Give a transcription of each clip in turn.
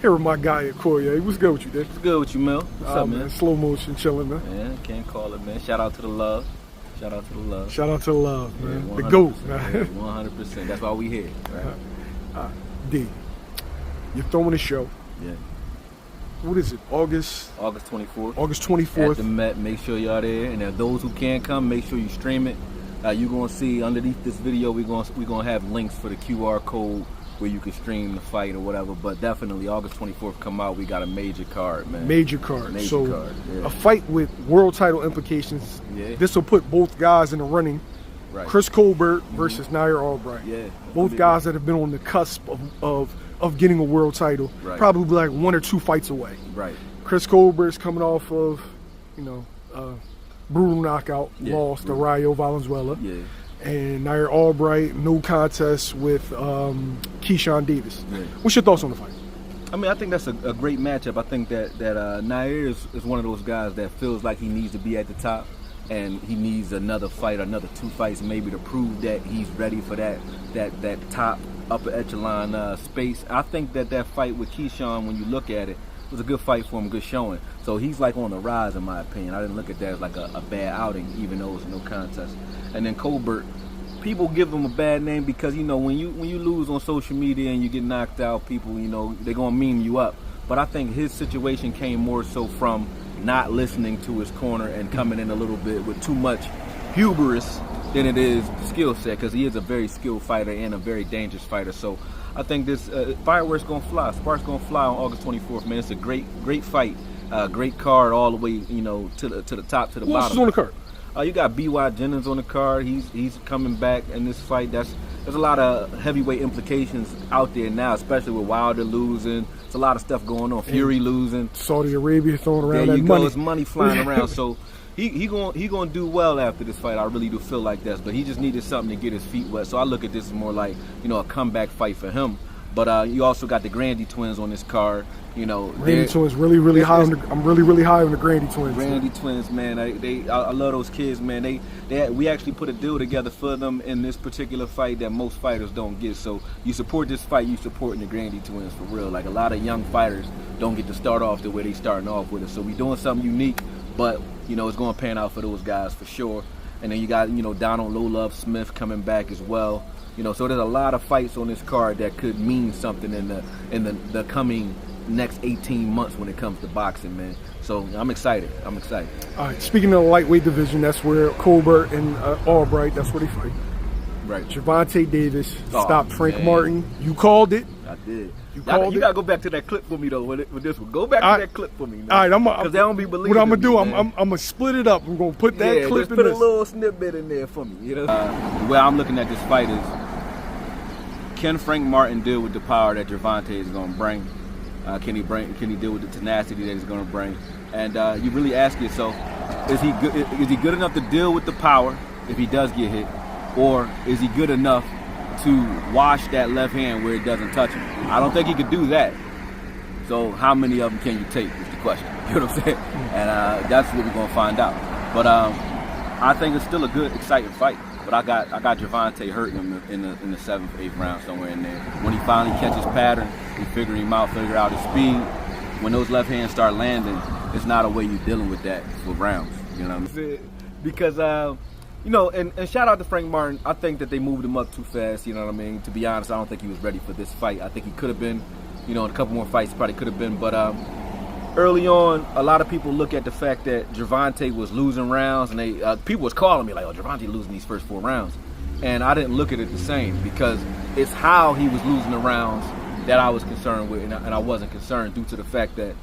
Here with my guy A.K.O.Y.E. What's good with you, Dick? What's good with you, Mel? What's up, man? Slow motion, chilling, man. Yeah, can't call it, man. Shout out to the love. Shout out to the love. Shout out to the love, man. Yeah, the GOAT, man. Yeah, 100%. That's why we here, right? D, you're throwing a show. Yeah. What is it? August 24th. August 24th. At the Met. Make sure y'all there. And those who can't come, make sure you stream it. You're gonna see underneath this video, we're gonna have links for the QR code where you can stream the fight or whatever. But definitely August 24th come out. We got a major card, man. Major card. Major card. Yeah. A fight with world title implications. Yeah. This will put both guys in the running. Right. Chris Colbert versus Nair Albright. Yeah. Both guys that have been on the cusp of getting a world title. Right. Probably like 1 or 2 fights away. Right. Chris Colbert's coming off of, brutal knockout loss to Rayo Valenzuela. Yeah. And Nair Albright, no contest with Gervonta Davis. Yeah. What's your thoughts on the fight? I mean, I think that's a great matchup. I think that Nair is one of those guys that feels like he needs to be at the top, and he needs another fight, another 2 fights maybe to prove that he's ready for that top upper echelon space. I think that fight with Keyshawn, when you look at it, was a good fight for him, good showing. So he's like on the rise in my opinion. I didn't look at that as like a bad outing, even though it was no contest. And then Colbert, people give him a bad name because when you lose on social media and you get knocked out, people they're gonna meme you up. But I think his situation came more so from not listening to his corner and coming in a little bit with too much hubris than it is skill set, because he is a very skilled fighter and a very dangerous fighter. So I think this fireworks gonna fly, sparks gonna fly on August 24th, man. It's a great fight, great card all the way to the top, to the bottom. Who else is on the card? You got B.Y. Jennings on the card. He's coming back in this fight. There's a lot of heavyweight implications out there now, especially with Wilder losing. There's a lot of stuff going on. Fury losing. Saudi Arabia throwing around that money. There's money flying around. So he gonna do well after this fight. I really do feel like that. But he just needed something to get his feet wet. So I look at this as more like a comeback fight for him. But you also got the Grandy twins on this card. Grandy twins really high on I'm really high on the Grandy twins. Grandy twins, man. I love those kids, man. We actually put a deal together for them in this particular fight that most fighters don't get. So you support this fight, you supporting the Grandy twins for real. Like a lot of young fighters don't get to start off the way they starting off with it. So we doing something unique, but it's going to pan out for those guys for sure. And then you got Donald Low Love Smith coming back as well. So there's a lot of fights on this card that could mean something in the coming next 18 months when it comes to boxing, man. So I'm excited. All right, speaking of the lightweight division, that's where Colbert and Albright, that's where they fight. Right. Gervonta Davis stopped Frank Martin. You called it. I did. You gotta go back to that clip for me though. With this one, go back to that clip for me. All right, because they don't be believing. What I'm gonna do? I'm gonna split it up. I'm gonna put that clip just in put this. a little snippet in there for me. The way I'm looking at this fight is, can Frank Martin deal with the power that Gervonta is gonna bring? Can he deal with the tenacity that he's going to bring? And you really ask yourself, is he good enough to deal with the power if he does get hit, or is he good enough to wash that left hand where it doesn't touch him? I don't think he could do that. So how many of them can you take is the question. You know what I'm saying? And that's what we're going to find out. But I think it's still a good, exciting fight. But I got Gervonta hurting him in the 7th, 8th round, somewhere in there. When he finally catches pattern, we figure him out, figure out his speed. When those left hands start landing, it's not a way you're dealing with that for rounds. You know what I'm saying? Because and shout out to Frank Martin. I think that they moved him up too fast. You know what I mean? To be honest, I don't think he was ready for this fight. I think he could have been. In a couple more fights, probably could have been. But early on, a lot of people look at the fact that Gervonta was losing rounds, and people was calling me like, "Oh, Gervonta losing these first 4 rounds," and I didn't look at it the same, because it's how he was losing the rounds that I was concerned with, and I wasn't concerned due to the fact that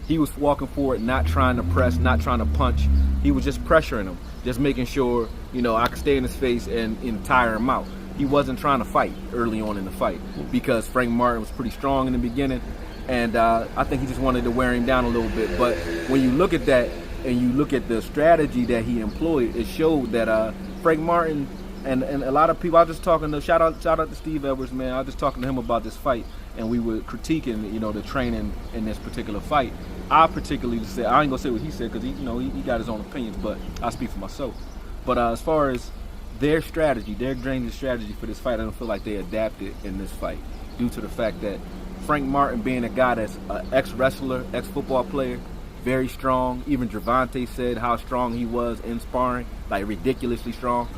he was walking forward, not trying to press, not trying to punch. He was just pressuring him, just making sure I could stay in his face and tire him out. He wasn't trying to fight early on in the fight because Frank Martin was pretty strong in the beginning. And I think he just wanted to wear him down a little bit. But when you look at that and you look at the strategy that he employed, it showed that Frank Martin and a lot of people, I was just talking to, shout out to Steve Edwards, man. I was just talking to him about this fight, and we were critiquing, the training in this particular fight. I particularly said, I ain't gonna say what he said because he got his own opinions, but I speak for myself. But as far as their strategy, their training strategy for this fight, I don't feel like they adapted in this fight due to the fact that Frank Martin being a guy that's an ex-wrestler, ex-football player, very strong. Even Gervonta said how strong he was in sparring, like ridiculously strong.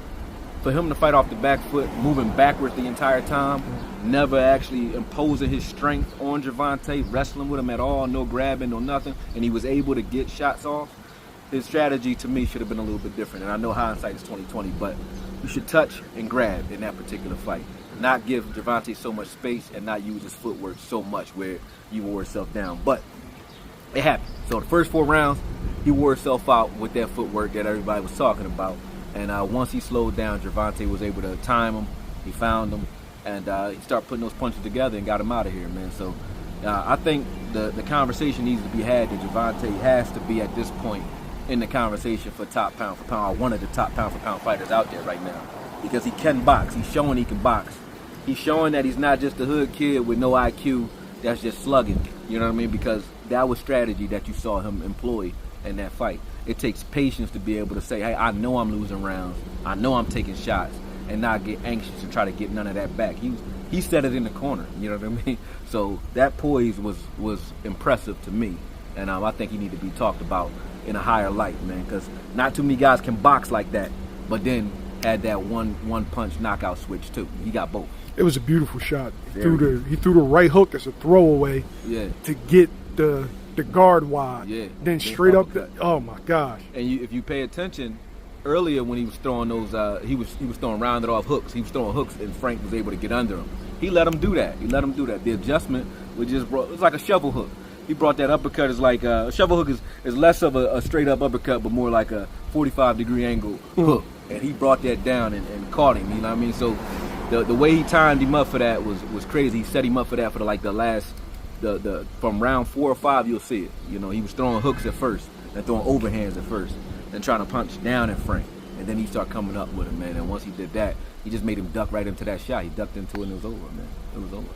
For him to fight off the back foot, moving backwards the entire time, never actually imposing his strength on Gervonta, wrestling with him at all, no grabbing, no nothing, and he was able to get shots off. His strategy to me should have been a little bit different. And I know hindsight is 20/20, but you should touch and grab in that particular fight. Not give Gervonta so much space and not use his footwork so much where you wore yourself down. But it happened. So the first 4 rounds, he wore himself out with that footwork that everybody was talking about. And once he slowed down, Gervonta was able to time him. He found him, and he started putting those punches together and got him out of here, man. So I think the conversation needs to be had that Gervonta has to be at this point in the conversation for top pound for pound, one of the top pound for pound fighters out there right now, because he can box. He's showing he can box. He's showing that he's not just a hood kid with no IQ that's just slugging. You know what I mean? Because that was strategy that you saw him employ in that fight. It takes patience to be able to say, hey, I know I'm losing rounds. I know I'm taking shots, and not get anxious and try to get none of that back. He set it in the corner. You know what I mean? So that poise was impressive to me, and I think he need to be talked about in a higher light, man, because not too many guys can box like that, but then had that one punch knockout switch too. He got both. It was a beautiful shot. He threw the right hook as a throwaway to get the guard wide. Yeah. Then straight up oh my gosh. And if you pay attention, earlier when he was throwing those he was throwing rounded off hooks. He was throwing hooks and Frank was able to get under him. He let him do that. The adjustment it was like a shovel hook. He brought that uppercut as like a shovel hook is less of a straight up uppercut, but more like a 45-degree angle hook. And he brought that down and caught him. You know what I mean? So the way he timed him up for that was crazy. He set him up for that for the last from round 4 or 5. You'll see it. You know, he was throwing hooks at first and throwing overhands at first and trying to punch down at Frank. And then he started coming up with him, man. And once he did that, he just made him duck right into that shot. He ducked into it and it was over, man. It was over.